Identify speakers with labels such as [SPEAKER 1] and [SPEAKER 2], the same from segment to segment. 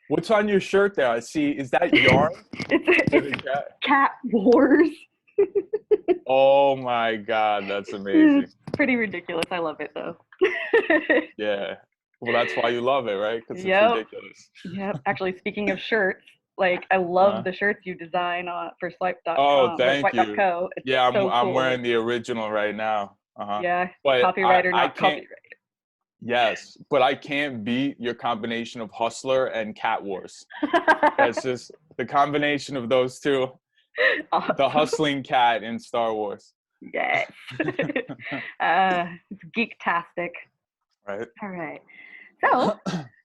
[SPEAKER 1] What's on your shirt there? I see. Is that yarn?
[SPEAKER 2] It's cat wars.
[SPEAKER 1] Oh my God, that's amazing.
[SPEAKER 2] It's pretty ridiculous. I love it though.
[SPEAKER 1] Yeah. Well, that's why you love it, right? Because it's
[SPEAKER 2] Yep.
[SPEAKER 1] ridiculous.
[SPEAKER 2] Yep. Actually, speaking of shirts, like I love
[SPEAKER 1] Uh,
[SPEAKER 2] the shirts you design for
[SPEAKER 1] oh,
[SPEAKER 2] swipe.com or
[SPEAKER 1] thank you.
[SPEAKER 2] swipe.co. It's
[SPEAKER 1] Yeah,
[SPEAKER 2] so
[SPEAKER 1] I'm
[SPEAKER 2] cool.
[SPEAKER 1] wearing the original right now.
[SPEAKER 2] Yeah.
[SPEAKER 1] But
[SPEAKER 2] Copywriter,
[SPEAKER 1] I
[SPEAKER 2] not
[SPEAKER 1] can't.
[SPEAKER 2] copyright.
[SPEAKER 1] Yes, but I can't beat your combination of Hustler and Cat Wars. That's just the combination of those two. The
[SPEAKER 2] Awesome.
[SPEAKER 1] hustling cat in Star Wars.
[SPEAKER 2] Yes. It's geek-tastic.
[SPEAKER 1] Right.
[SPEAKER 2] All right. So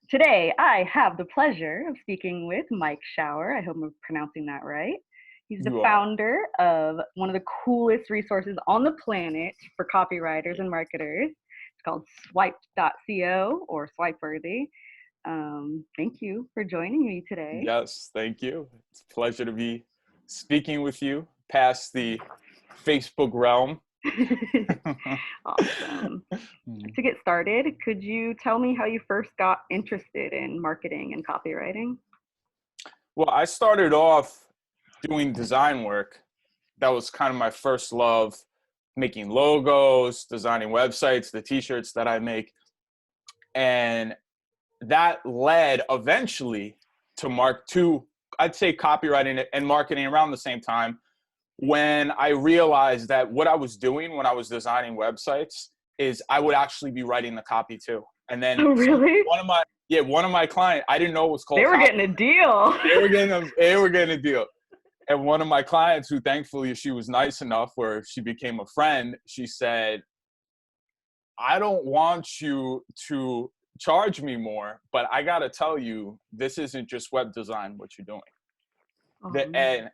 [SPEAKER 2] today I have the pleasure of speaking with Mike Schauer. I hope I'm pronouncing that right. He's the
[SPEAKER 1] You are.
[SPEAKER 2] founder of one of the coolest resources on the planet for copywriters and marketers. It's called swipe.co or Swipeworthy. Thank you for joining me today.
[SPEAKER 1] Yes, thank you. It's a pleasure to be speaking with you past the Facebook realm.
[SPEAKER 2] Awesome. To get started, could you tell me how you first got interested in marketing and copywriting?
[SPEAKER 1] Well, I started off doing design work. That was kind of my first love, making logos, designing websites, the T-shirts that I make. And that led eventually to I'd say copywriting and marketing around the same time, when I realized that what I was doing when I was designing websites is I would actually be writing the copy too. And then
[SPEAKER 2] Oh, really?
[SPEAKER 1] one of my clients, I didn't know it was called
[SPEAKER 2] They were
[SPEAKER 1] copy.
[SPEAKER 2] getting a deal.
[SPEAKER 1] They were getting a deal. And one of my clients, who thankfully she was nice enough where she became a friend, she said, I don't want you to charge me more, but I got to tell you, this isn't just web design, what you're doing. And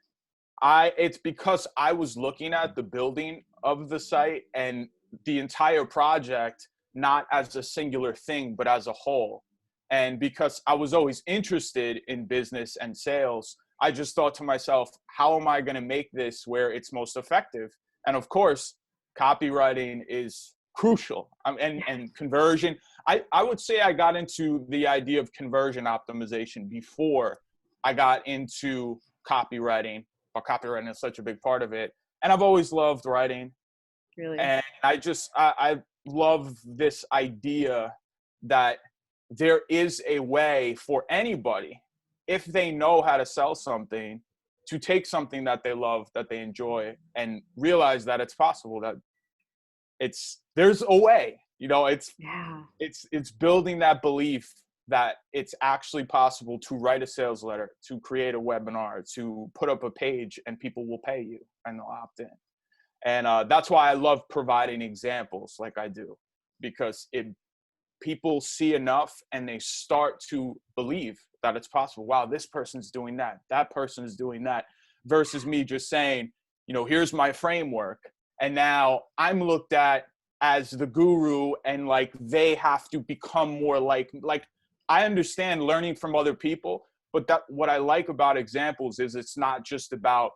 [SPEAKER 1] it's because I was looking at the building of the site and the entire project, not as a singular thing, but as a whole. And because I was always interested in business and sales, I just thought to myself, how am I going to make this where it's most effective? And of course, copywriting is crucial. And conversion. I would say I got into the idea of conversion optimization before I got into copywriting. But copywriting is such a big part of it. And I've always loved writing.
[SPEAKER 2] Really?
[SPEAKER 1] And I love this idea that there is a way for anybody, if they know how to sell something, to take something that they love, that they enjoy, and realize that it's possible, that there's a way, it's building that belief that it's actually possible to write a sales letter, to create a webinar, to put up a page, and people will pay you and they'll opt in. And that's why I love providing examples like I do, because people see enough and they start to believe that it's possible. Wow, this person's doing that. That person's doing that. Versus me just saying, here's my framework. And now I'm looked at as the guru, and like they have to become more like I understand learning from other people, but what I like about examples is it's not just about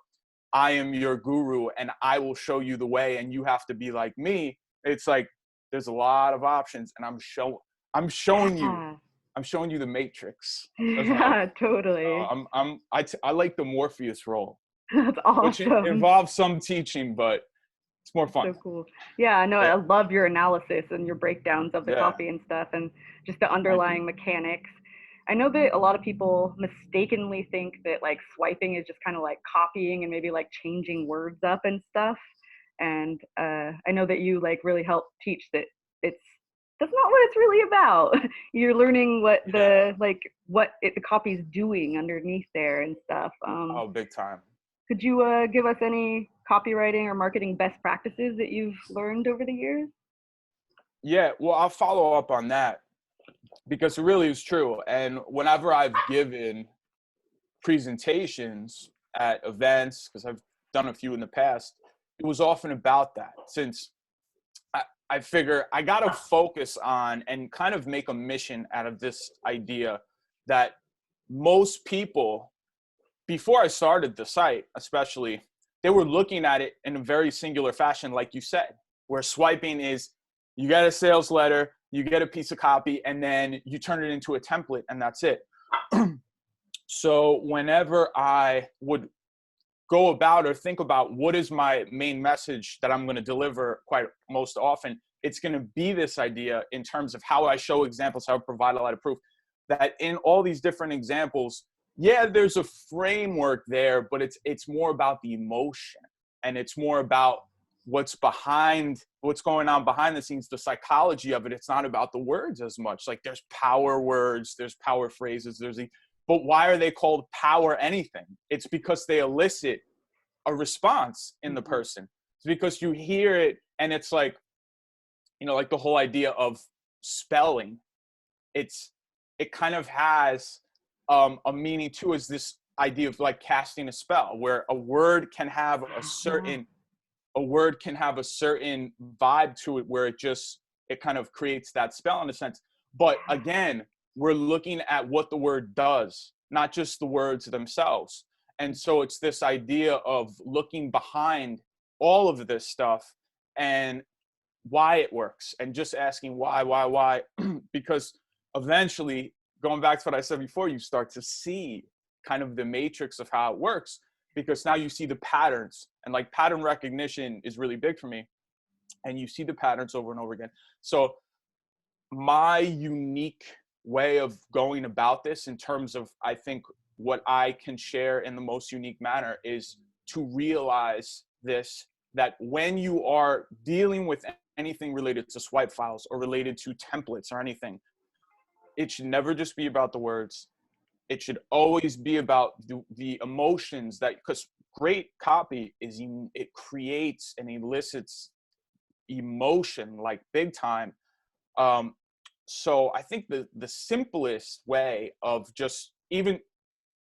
[SPEAKER 1] I am your guru and I will show you the way and you have to be like me. It's like there's a lot of options, and I'm showing you the matrix.
[SPEAKER 2] Yeah, totally.
[SPEAKER 1] I like the Morpheus role.
[SPEAKER 2] That's awesome.
[SPEAKER 1] Which involves some teaching, but it's more fun.
[SPEAKER 2] So cool. Yeah, no, I love your analysis and your breakdowns of the copy and stuff, and just the underlying mechanics. I know that a lot of people mistakenly think that like swiping is just kind of like copying and maybe like changing words up and stuff. And I know that you like really help teach that that's not what it's really about. You're learning what the copy's doing underneath there and stuff.
[SPEAKER 1] Big time.
[SPEAKER 2] Could you give us any copywriting or marketing best practices that you've learned over the years?
[SPEAKER 1] Yeah, well, I'll follow up on that because it really is true. And whenever I've given presentations at events, because I've done a few in the past, it was often about that. Since I figure I got to focus on and kind of make a mission out of this idea that most people, before I started the site especially, they were looking at it in a very singular fashion, like you said, where swiping is you get a sales letter, you get a piece of copy, and then you turn it into a template, and that's it. So whenever I would go about or think about what is my main message that I'm going to deliver quite most often, it's going to be this idea in terms of how I show examples, how I provide a lot of proof, that in all these different examples, yeah, there's a framework there, but it's more about the emotion, and it's more about what's going on behind the scenes, the psychology of it. It's not about the words as much. Like, there's power words, there's power phrases, but why are they called power anything? It's because they elicit a response in the person. It's because you hear it, and it's like, like the whole idea of spelling. It kind of has a meaning too, is this idea of like casting a spell, where a word can have a certain vibe to it, where it kind of creates that spell in a sense. But again, we're looking at what the word does, not just the words themselves. And so it's this idea of looking behind all of this stuff and why it works, and just asking why, because eventually, going back to what I said before, you start to see kind of the matrix of how it works, because now you see the patterns, and like pattern recognition is really big for me, and you see the patterns over and over again. So my unique way of going about this, in terms of, I think, what I can share in the most unique manner, is to realize this, that when you are dealing with anything related to swipe files or related to templates or anything, it should never just be about the words. It should always be about the emotions, because great copy it creates and elicits emotion, like big time. So I think the simplest way of just even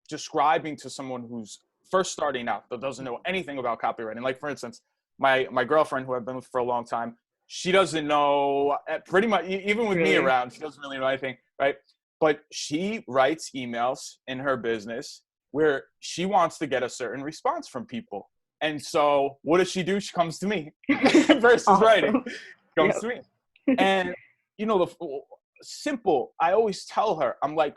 [SPEAKER 1] describing to someone who's first starting out, that doesn't know anything about copywriting, like for instance, my girlfriend, who I've been with for a long time, she doesn't know, pretty much, even with me around, she doesn't really know anything, right? But she writes emails in her business where she wants to get a certain response from people. And so what does she do? She comes to me versus awesome. Writing. Comes to me. And, simple, I always tell her, I'm like,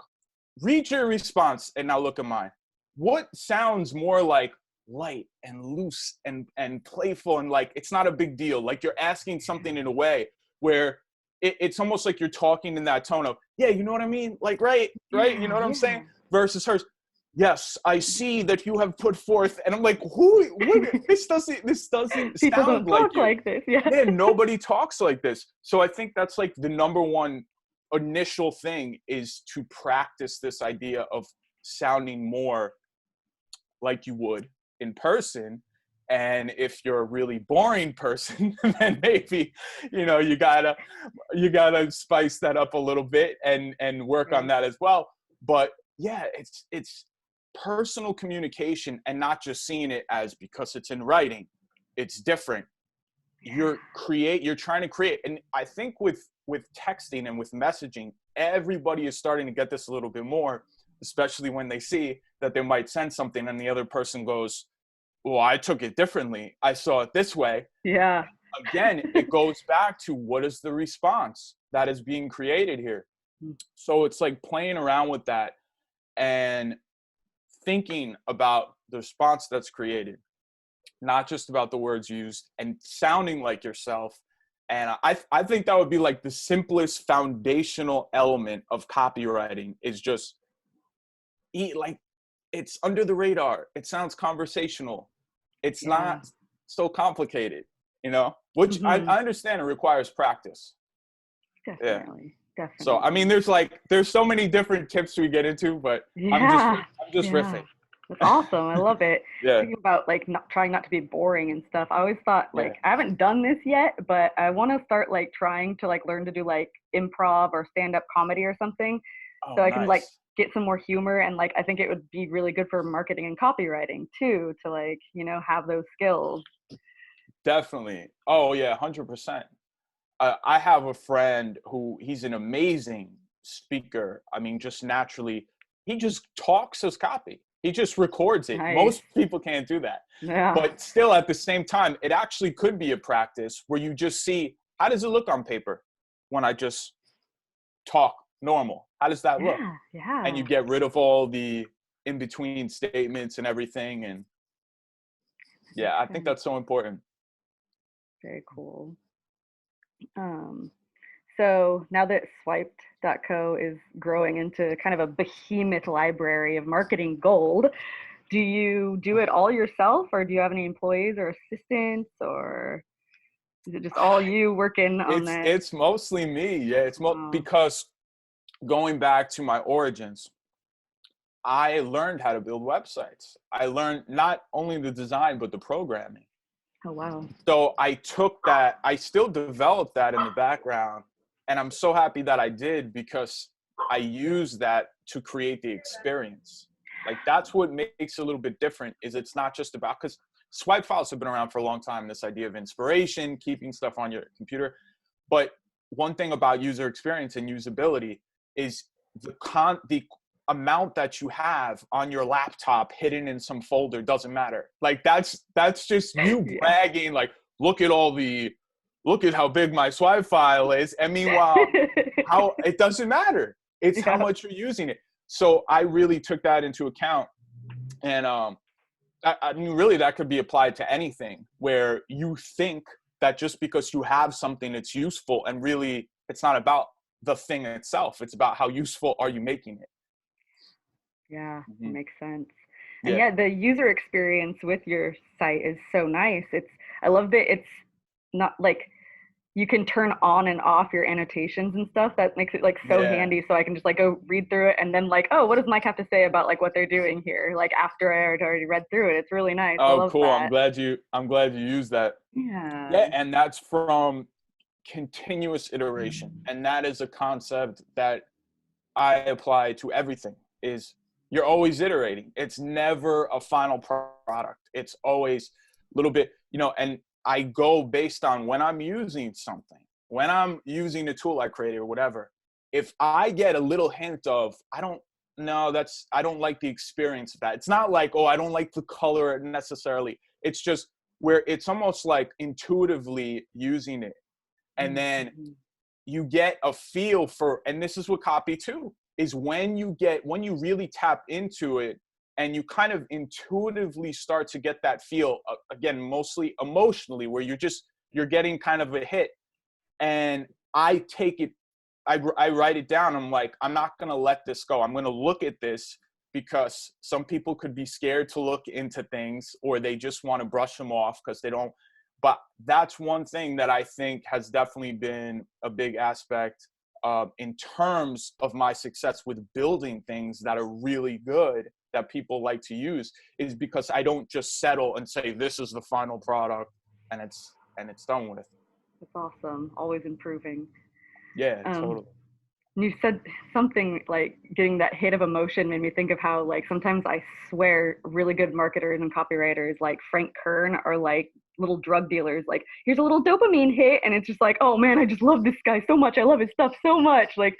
[SPEAKER 1] read your response and now look at mine. What sounds more like light and loose and playful, and like it's not a big deal, like you're asking something in a way where it's almost like you're talking in that tone of, yeah, you know what I mean, like right, you know what I'm saying, versus hers, yes, I see that you have put forth, and I'm like, this doesn't
[SPEAKER 2] people
[SPEAKER 1] sound
[SPEAKER 2] don't talk like this.
[SPEAKER 1] Yeah, nobody talks like this. So I think that's like the number one initial thing, is to practice this idea of sounding more like you would in person. And if you're a really boring person, then maybe, you gotta spice that up a little bit and work on that as well. But yeah, it's personal communication, and not just seeing it as, because it's in writing, it's different. You're trying to create. And I think with texting and with messaging, everybody is starting to get this a little bit more, especially when they see that they might send something and the other person goes, well, I took it differently, I saw it this way.
[SPEAKER 2] Yeah.
[SPEAKER 1] Again, it goes back to, what is the response that is being created here? So it's like playing around with that and thinking about the response that's created, not just about the words used, and sounding like yourself. And I think that would be like the simplest foundational element of copywriting, is just like, it's under the radar. It sounds conversational. It's not so complicated, which I understand it requires practice.
[SPEAKER 2] Definitely.
[SPEAKER 1] So, I mean, there's so many different tips we get into, but I'm just riffing.
[SPEAKER 2] That's awesome. I love it. Thinking about like trying not to be boring and stuff. I always thought like, I haven't done this yet, but I want to start like trying to like learn to do like improv or stand-up comedy or something. So I can like get some more humor, and like I think it would be really good for marketing and copywriting too, to like, have those skills.
[SPEAKER 1] Definitely. Oh yeah, 100%. I have a friend who, he's an amazing speaker. I mean, just naturally, he just talks his copy. He just records it. Nice. Most people can't do that. Yeah. But still, at the same time, it actually could be a practice where you just see, how does it look on paper when I just talk normal? How does that look?
[SPEAKER 2] Yeah.
[SPEAKER 1] And you get rid of all the in between statements and everything. And yeah, I think that's so important.
[SPEAKER 2] Very cool. So now that Swiped.co is growing into kind of a behemoth library of marketing gold, do you do it all yourself, or do you have any employees or assistants, or is it just all you working on that?
[SPEAKER 1] It's mostly me. Yeah, because going back to my origins, I learned how to build websites. I learned not only the design, but the programming.
[SPEAKER 2] Oh, wow.
[SPEAKER 1] So I took that, I still developed that in the background. And I'm so happy that I did, because I use that to create the experience. Like, that's what makes it a little bit different, is it's not just about, because swipe files have been around for a long time, this idea of inspiration, keeping stuff on your computer. But one thing about user experience and usability is the amount that you have on your laptop hidden in some folder doesn't matter. Like, that's just you bragging, like, look at how big my swipe file is. And meanwhile, it doesn't matter. It's how much you're using it. So I really took that into account. And I mean, really, that could be applied to anything where you think that just because you have something that's useful, and really it's not about the thing itself. It's about how useful are you making it.
[SPEAKER 2] Yeah, that makes sense. And the user experience with your site is so nice. I love that it's not like you can turn on and off your annotations and stuff. That makes it like so handy. So I can just like go read through it and then like, oh, what does Mike have to say about like what they're doing here? Like after I had already read through it. It's really nice.
[SPEAKER 1] Oh,
[SPEAKER 2] I love
[SPEAKER 1] cool.
[SPEAKER 2] that.
[SPEAKER 1] I'm glad you use that. Yeah. And that's from continuous iteration. And that is a concept that I apply to everything. Is you're always iterating. It's never a final product. It's always a little bit, and I go based on when I'm using something, when I'm using a tool I created or whatever. If I get a little hint of, I don't like the experience of that. It's not like, oh, I don't like the color necessarily. It's just where it's almost like intuitively using it. And then you get a feel for, and this is what copy too, is when you really tap into it and you kind of intuitively start to get that feel, again, mostly emotionally, where you're getting kind of a hit. And I take it, I write it down. I'm like, I'm not going to let this go. I'm going to look at this, because some people could be scared to look into things, or they just want to brush them off because they don't. But that's one thing that I think has definitely been a big aspect in terms of my success with building things that are really good, that people like to use, is because I don't just settle and say, this is the final product and it's done with.
[SPEAKER 2] That's awesome. Always improving.
[SPEAKER 1] Yeah, totally.
[SPEAKER 2] You said something like getting that hit of emotion made me think of how like sometimes I swear really good marketers and copywriters like Frank Kern are like little drug dealers. Like, here's a little dopamine hit, and it's just like, oh man, I just love this guy so much. I love his stuff so much. Like,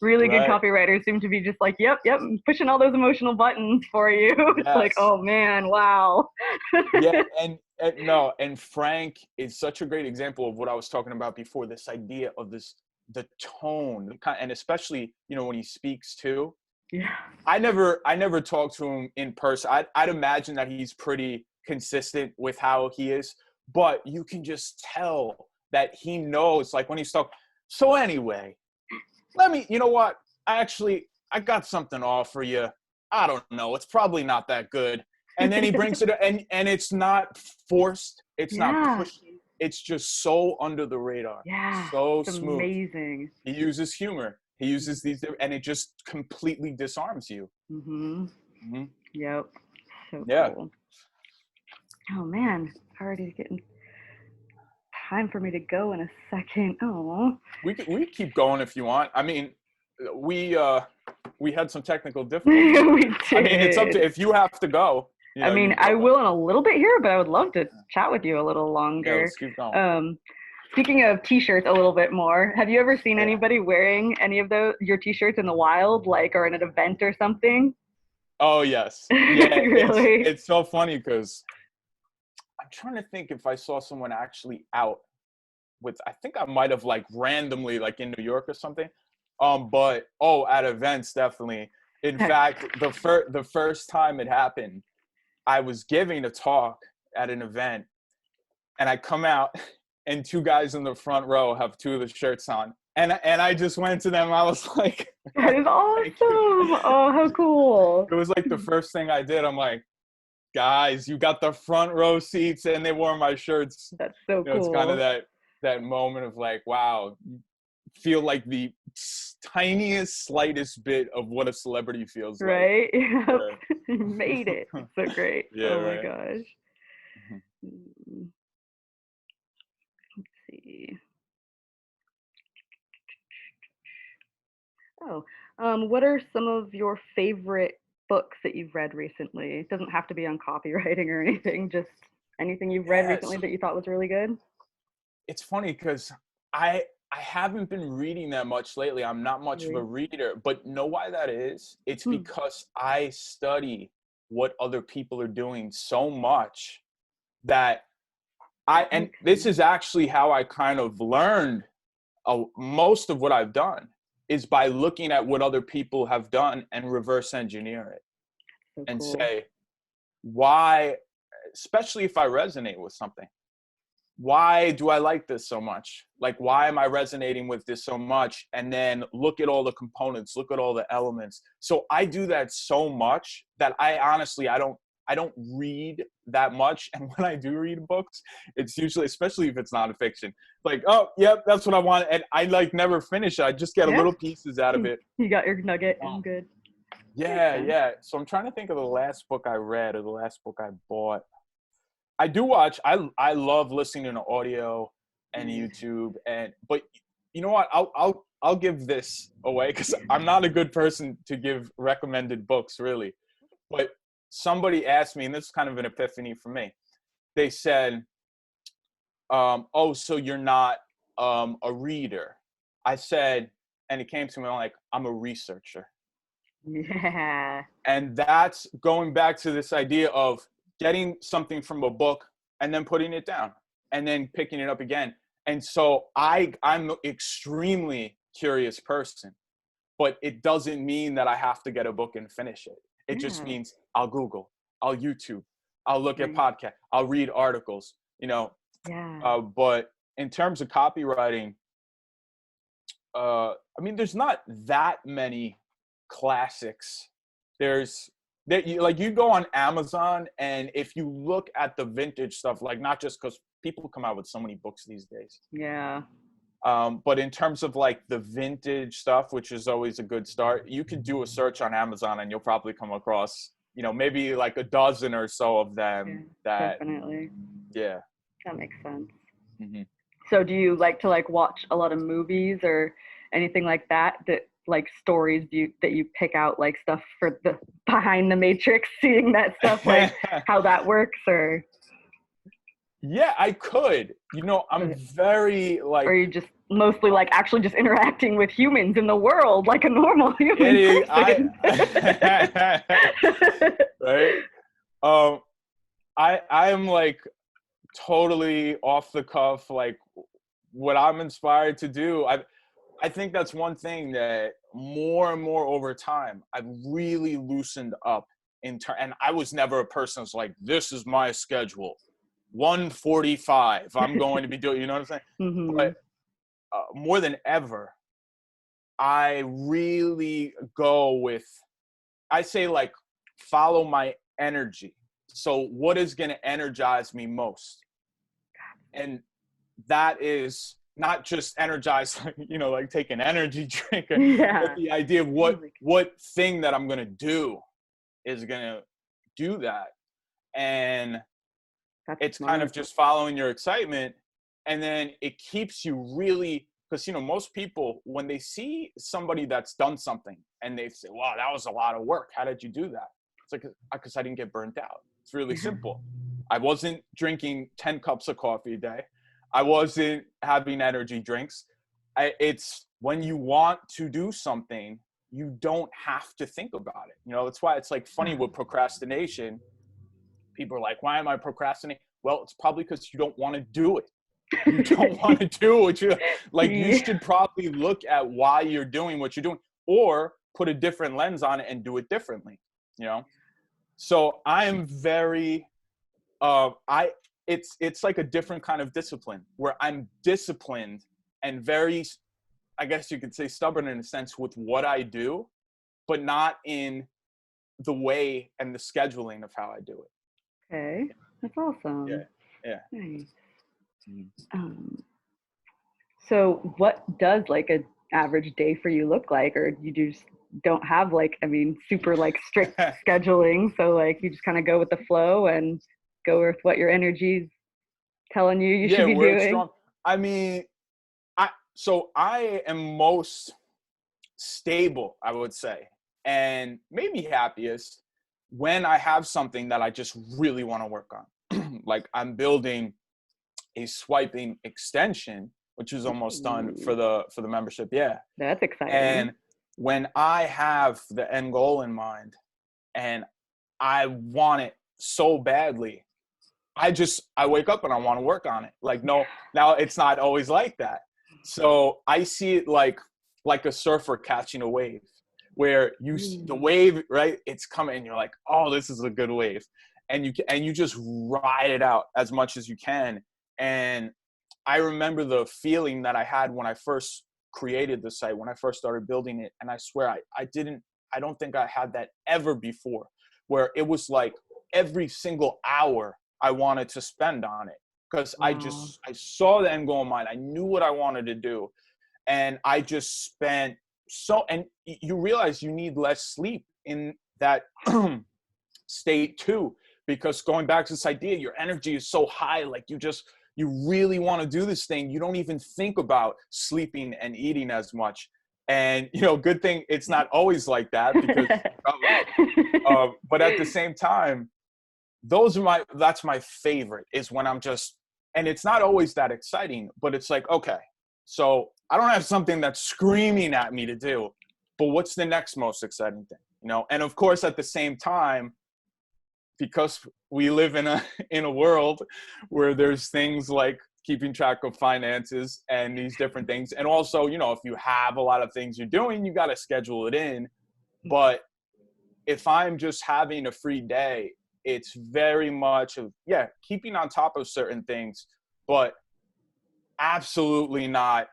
[SPEAKER 2] really good copywriters seem to be just like, yep, pushing all those emotional buttons for you. It's like, oh man, wow.
[SPEAKER 1] And Frank is such a great example of what I was talking about before, this idea of the tone, and especially, when he speaks too.
[SPEAKER 2] Yeah.
[SPEAKER 1] I never talked to him in person. I'd imagine that he's pretty consistent with how he is, but you can just tell that he knows, like when he's talking. So anyway, you know what? I got something to offer you. I don't know. It's probably not that good. And then he brings it, and it's not forced. It's not pushed. It's just so under the radar.
[SPEAKER 2] Yeah.
[SPEAKER 1] So
[SPEAKER 2] it's
[SPEAKER 1] smooth.
[SPEAKER 2] Amazing.
[SPEAKER 1] He uses humor. He uses these, and it just completely disarms you.
[SPEAKER 2] Yep. So cool. Oh man, already getting time for me to go in a second. Oh.
[SPEAKER 1] We keep going if you want. I mean, we had some technical difficulties.
[SPEAKER 2] We did.
[SPEAKER 1] I mean, it's up to, if you have to go.
[SPEAKER 2] I mean, I will in a little bit here, but I would love to chat with you a little longer.
[SPEAKER 1] Yeah, let's keep going.
[SPEAKER 2] Speaking of T-shirts a little bit more, have you ever seen anybody wearing any of your T-shirts in the wild, like, or in an event or something?
[SPEAKER 1] Oh, yes. Yeah,
[SPEAKER 2] really?
[SPEAKER 1] It's so funny because I'm trying to think if I saw someone actually out with, I think I might have like randomly, like in New York or something. But at events, definitely. In fact, the first time it happened, I was giving a talk at an event, and I come out, and two guys in the front row have two of the shirts on, and I just went to them. I was like,
[SPEAKER 2] that is awesome. Oh, how cool.
[SPEAKER 1] It was like the first thing I did. I'm like, guys, you got the front row seats, and they wore my shirts.
[SPEAKER 2] That's so cool.
[SPEAKER 1] It's kind of that moment of like, wow, feel like the tiniest, slightest bit of what a celebrity feels
[SPEAKER 2] right?
[SPEAKER 1] like.
[SPEAKER 2] Right? Yep. You made it. It's so great.
[SPEAKER 1] Yeah,
[SPEAKER 2] oh
[SPEAKER 1] right.
[SPEAKER 2] my gosh. Let's see. Oh, what are some of your favorite books that you've read recently? It doesn't have to be on copywriting or anything, just anything you've read recently that you thought was really good.
[SPEAKER 1] It's funny because I haven't been reading that much lately. I'm not much of a reader, but know why that is? It's because I study what other people are doing so much that and this is actually how I kind of learned most of what I've done is by looking at what other people have done and reverse engineer it. So and cool. Say, why, especially if I resonate with something, why do I like this so much? Like, why am I resonating with this so much? And then look at all the components, look at all the elements. So I do that so much that I honestly, I don't read that much. And when I do read books, it's usually, especially if it's nonfiction, like, oh, yep, that's what I want. And I like never finish it. I just get little pieces out of it.
[SPEAKER 2] You got your nugget. I'm good.
[SPEAKER 1] Yeah. So I'm trying to think of the last book I read or the last book I bought. I do watch, I love listening to audio and YouTube, but you know what? I'll give this away because I'm not a good person to give recommended books really. But somebody asked me, and this is kind of an epiphany for me. They said, oh, so you're not a reader. I said, and it came to me, I'm like, I'm a researcher.
[SPEAKER 2] Yeah.
[SPEAKER 1] And that's going back to this idea of getting something from a book and then putting it down and then picking it up again. And so I'm an extremely curious person, but it doesn't mean that I have to get a book and finish it. It just means I'll Google, I'll YouTube, I'll look at podcasts, I'll read articles, but in terms of copywriting, I mean, there's not that many classics. You go on Amazon, and if you look at the vintage stuff, like not just because people come out with so many books these days.
[SPEAKER 2] Yeah.
[SPEAKER 1] But in terms of like the vintage stuff, which is always a good start, you could do a search on Amazon and you'll probably come across, maybe like a dozen or so of them.
[SPEAKER 2] Definitely.
[SPEAKER 1] Yeah.
[SPEAKER 2] That makes sense.
[SPEAKER 1] Mm-hmm.
[SPEAKER 2] So do you like to watch a lot of movies or anything like that like stories that you pick out, like stuff for the behind the matrix, seeing that stuff, like how that works? Or
[SPEAKER 1] yeah, I could, I'm very like,
[SPEAKER 2] or you just mostly like actually just interacting with humans in the world like a normal human person.
[SPEAKER 1] Right. I am like totally off the cuff, like what I'm inspired to do. I think that's one thing that more and more over time, I've really loosened up and I was never a person who's like, this is my schedule, 1:45, I'm going to be doing, you know what I'm saying? Mm-hmm. But more than ever, I really go with, I say like, follow my energy. So what is going to energize me most? And that is not just energize, like take an energy drink, but the idea of what thing that I'm going to do is going to do that. And it's kind of just following your excitement. And then it keeps you really, because, most people, when they see somebody that's done something and they say, wow, that was a lot of work. How did you do that? It's like, because I didn't get burnt out. It's really simple. I wasn't drinking 10 cups of coffee a day. I wasn't having energy drinks. It's when you want to do something, you don't have to think about it. That's why it's like funny with procrastination. People are like, why am I procrastinating? Well, it's probably because you don't want to do it. You don't want to do what you like. You should probably look at why you're doing what you're doing, or put a different lens on it and do it differently, you know? So I am very, it's like a different kind of discipline where I'm disciplined and very, I guess you could say stubborn in a sense with what I do, but not in the way and the scheduling of how I do it.
[SPEAKER 2] Okay, that's awesome.
[SPEAKER 1] Yeah.
[SPEAKER 2] Nice. So what does like a average day for you look like, or you just don't have like, I mean, super like strict scheduling, so like you just kind of go with the flow and go with what your energy's telling you should be doing?
[SPEAKER 1] Strong. I mean, so I am most stable, I would say, and maybe happiest when I have something that I just really want to work on. Like I'm building a swiping extension, which is almost done for the membership. Yeah.
[SPEAKER 2] That's exciting.
[SPEAKER 1] And when I have the end goal in mind and I want it so badly, I wake up and I want to work on it. Like, no, now it's not always like that. So I see it like a surfer catching a wave, where the wave, right? It's coming and you're like, oh, this is a good wave. And you just ride it out as much as you can. And I remember the feeling that I had when I first created the site, when I first started building it. And I swear I don't think I had that ever before, where it was like every single hour I wanted to spend on it, because I saw the end goal in mind. I knew what I wanted to do. And I just spent and you realize you need less sleep in that state too, because going back to this idea, your energy is so high, like you really want to do this thing. You don't even think about sleeping and eating as much. And, good thing it's not always like that, because but at the same time, that's my favorite, is when I'm just, and it's not always that exciting, but it's like, okay, so I don't have something that's screaming at me to do, but what's the next most exciting thing, And of course, at the same time, because we live in a world where there's things like keeping track of finances and these different things. And also, if you have a lot of things you're doing, you got to schedule it in. But if I'm just having a free day, it's very much of, keeping on top of certain things, but absolutely not,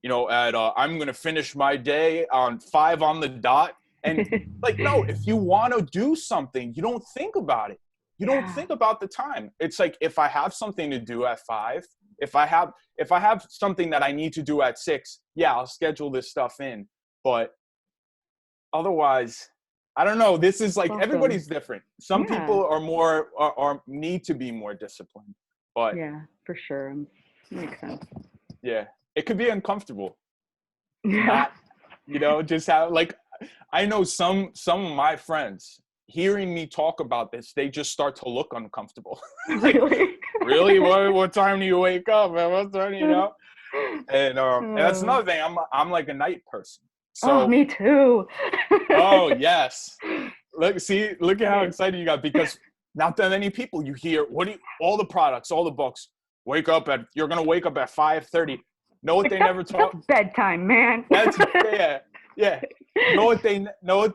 [SPEAKER 1] I'm going to finish my day on 5 on the dot. And like, no, if you want to do something, you don't think about it. You don't think about the time. It's like, if I have something to do at 5, if I have something that I need to do at 6, I'll schedule this stuff in. But otherwise, I don't know. This is like, everybody's different. Some people are more, or need to be more disciplined, but
[SPEAKER 2] for sure. Makes sense.
[SPEAKER 1] Yeah. It could be uncomfortable. Not, just how, like, I know some of my friends, hearing me talk about this, they just start to look uncomfortable. Like, really? What time do you wake up? What time, And that's another thing. I'm like a night person. So,
[SPEAKER 2] me too.
[SPEAKER 1] Oh yes. Look at how excited you got, because not that many people you hear, all the products, all the books, you're going to wake up at 5:30. Know what they never talk?
[SPEAKER 2] That's bedtime, man.
[SPEAKER 1] That's yeah. Know what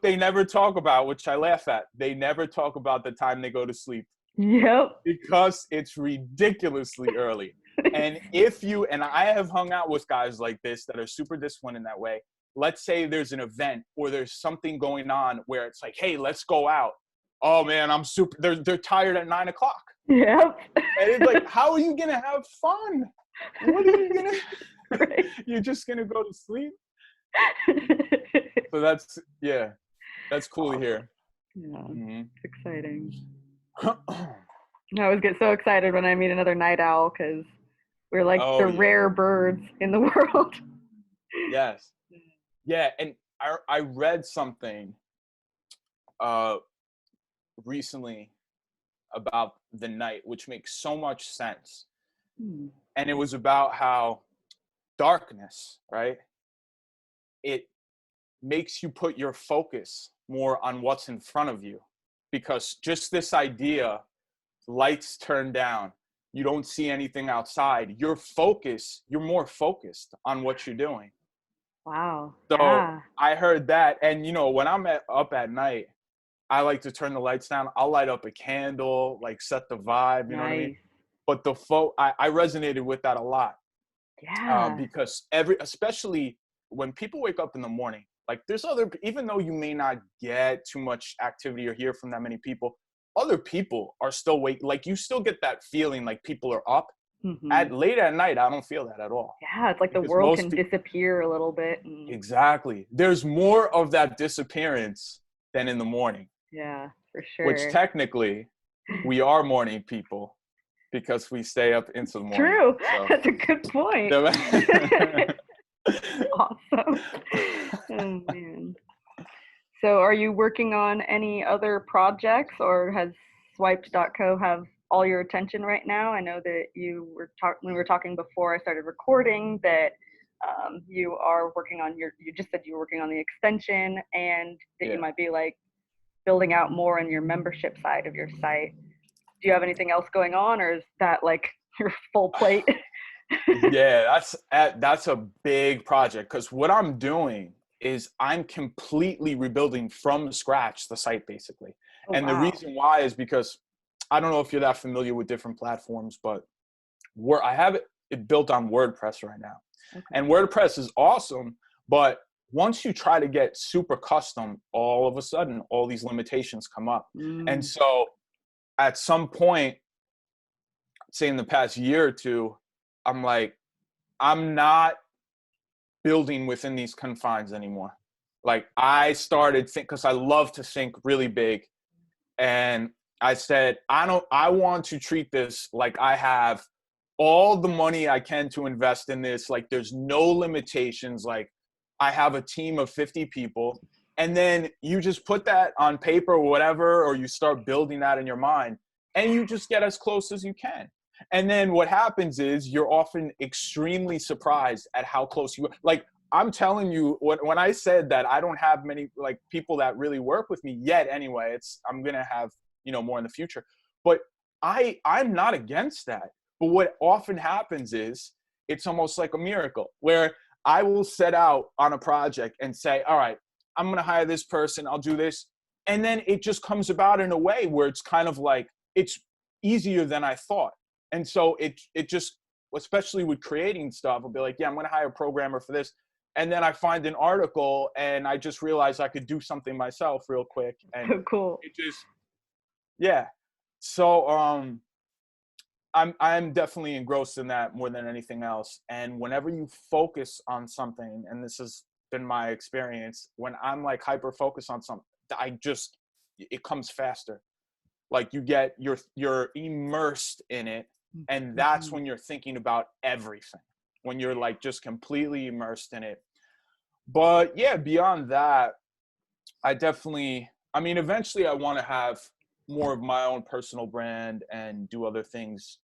[SPEAKER 1] they never talk about, which I laugh at. They never talk about the time they go to sleep.
[SPEAKER 2] Yep.
[SPEAKER 1] Because it's ridiculously early. And and I have hung out with guys like this that are super disciplined in that way. Let's say there's an event or there's something going on where it's like, hey, let's go out. Oh man, they're tired at 9 o'clock.
[SPEAKER 2] Yep.
[SPEAKER 1] And it's like, how are you going to have fun? What are you going to,
[SPEAKER 2] Right.
[SPEAKER 1] You're just going to go to sleep? So that's cool to hear.
[SPEAKER 2] Yeah, It's exciting. I always get so excited when I meet another night owl, because we're like rare birds in the world.
[SPEAKER 1] Yes. Yeah, and I read something recently about the night, which makes so much sense. And it was about how darkness, right? It makes you put your focus more on what's in front of you, because just this idea, lights turn down, you don't see anything outside, you're more focused on what you're doing.
[SPEAKER 2] Wow.
[SPEAKER 1] So
[SPEAKER 2] Yeah.
[SPEAKER 1] I heard that. And, you know, when I'm up at night, I like to turn the lights down. I'll light up a candle, like set the vibe, you know what I mean?
[SPEAKER 2] Nice.
[SPEAKER 1] But I resonated with that a lot,
[SPEAKER 2] Yeah.
[SPEAKER 1] because especially when people wake up in the morning, like there's even though you may not get too much activity or hear from that many people, other people are still like you still get that feeling like people are up.
[SPEAKER 2] Mm-hmm.
[SPEAKER 1] Late at night, I don't feel that at all.
[SPEAKER 2] Yeah, it's like the
[SPEAKER 1] Because
[SPEAKER 2] world can disappear a little bit.
[SPEAKER 1] exactly. There's more of that disappearance than in the morning,
[SPEAKER 2] Yeah, for
[SPEAKER 1] which
[SPEAKER 2] sure.
[SPEAKER 1] technically we are morning people because we stay up into the morning.
[SPEAKER 2] True.
[SPEAKER 1] So.
[SPEAKER 2] That's a good point. Awesome. Oh, man. So are you working on any other projects, or has swiped.co have all your attention right now? I know that when we were talking before I started recording that you are working on you just said you were working on the extension, and that you might be like building out more on your membership side of your site. Do you have anything else going on, or is that like your full plate?
[SPEAKER 1] Yeah, that's a big project, because what I'm doing is I'm completely rebuilding from scratch the site basically.
[SPEAKER 2] Oh,
[SPEAKER 1] And the
[SPEAKER 2] wow.
[SPEAKER 1] reason why is because I don't know if you're that familiar with different platforms, but I have it built on WordPress right now.
[SPEAKER 2] Okay.
[SPEAKER 1] And WordPress is awesome, but once you try to get super custom, all of a sudden all these limitations come up. And so at some point, say in the past year or two, I'm like, I'm not building within these confines anymore. Like I started because I love to think really big. And I said, I want to treat this like I have all the money I can to invest in this. Like there's no limitations. Like I have a team of 50 people. And then you just put that on paper or whatever, or you start building that in your mind, and you just get as close as you can. And then what happens is you're often extremely surprised at how close you are. Like I'm telling you, when I said that I don't have many like people that really work with me yet anyway, I'm going to have, you know, more in the future. But I'm not against that. But what often happens is it's almost like a miracle where I will set out on a project and say, all right, I'm going to hire this person. I'll do this. And then it just comes about in a way where it's kind of like, it's easier than I thought. And so it just, especially with creating stuff, I'll be like, yeah, I'm going to hire a programmer for this. And then I find an article and I just realized I could do something myself real quick. And
[SPEAKER 2] so cool.
[SPEAKER 1] It just, yeah. So, I'm definitely engrossed in that more than anything else. And whenever you focus on something, and this has been my experience, when I'm like hyper focused on something, it comes faster. Like you're immersed in it. And that's when you're thinking about everything, when you're like just completely immersed in it. But yeah, beyond that, eventually I want to have more of my own personal brand and do other things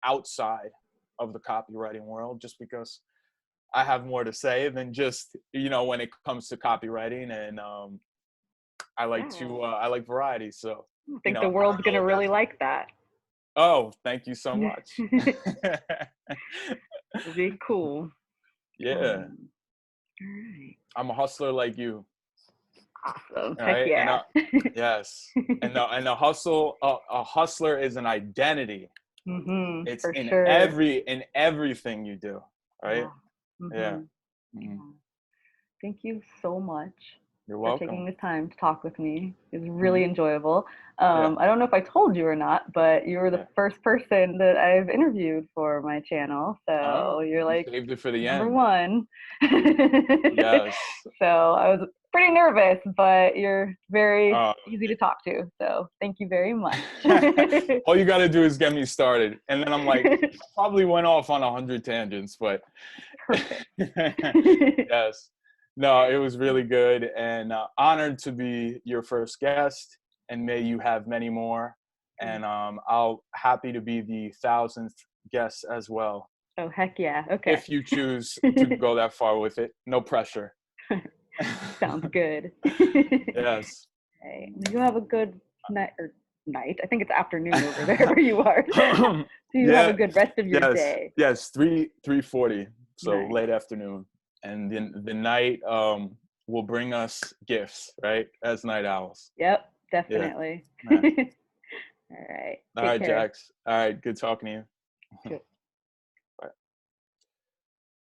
[SPEAKER 1] outside of the copywriting world, just because I have more to say than just, you know, when it comes to copywriting. And I like variety. So
[SPEAKER 2] I think the world's going to really like that.
[SPEAKER 1] Oh, thank you so much.
[SPEAKER 2] It'll be cool.
[SPEAKER 1] Yeah.
[SPEAKER 2] All right.
[SPEAKER 1] I'm a hustler like you.
[SPEAKER 2] Awesome.
[SPEAKER 1] All
[SPEAKER 2] Heck
[SPEAKER 1] right?
[SPEAKER 2] yeah.
[SPEAKER 1] Yes. And a hustler is an identity. It's
[SPEAKER 2] for
[SPEAKER 1] in
[SPEAKER 2] sure.
[SPEAKER 1] everything you do. Right? Yeah.
[SPEAKER 2] Yeah. Thank you so much.
[SPEAKER 1] You're welcome.
[SPEAKER 2] For taking the time to talk with me. It was really enjoyable. I don't know if I told you or not, but you were the first person that I've interviewed for my channel. So you're like
[SPEAKER 1] saved it for the
[SPEAKER 2] number
[SPEAKER 1] end.
[SPEAKER 2] one.
[SPEAKER 1] Yes.
[SPEAKER 2] So I was pretty nervous, but you're very easy to talk to. So thank you very much.
[SPEAKER 1] All you got to do is get me started. And then I'm like, probably went off on 100 tangents, but yes. No, it was really good, and honored to be your first guest, and may you have many more. And I'll happy to be the 1,000th guest as well.
[SPEAKER 2] Oh, heck yeah. Okay.
[SPEAKER 1] If you choose to go that far with it, no pressure.
[SPEAKER 2] Sounds good.
[SPEAKER 1] Yes.
[SPEAKER 2] Okay. You have a good night. I think it's afternoon over there where you are. So you have a good rest of your day.
[SPEAKER 1] Yes, 3:40. So
[SPEAKER 2] nice.
[SPEAKER 1] Late afternoon. And then the night will bring us gifts, right? As night owls.
[SPEAKER 2] Yep, definitely.
[SPEAKER 1] Yeah.
[SPEAKER 2] All right.
[SPEAKER 1] All
[SPEAKER 2] Take
[SPEAKER 1] right,
[SPEAKER 2] care.
[SPEAKER 1] Jax. All right. Good talking to you.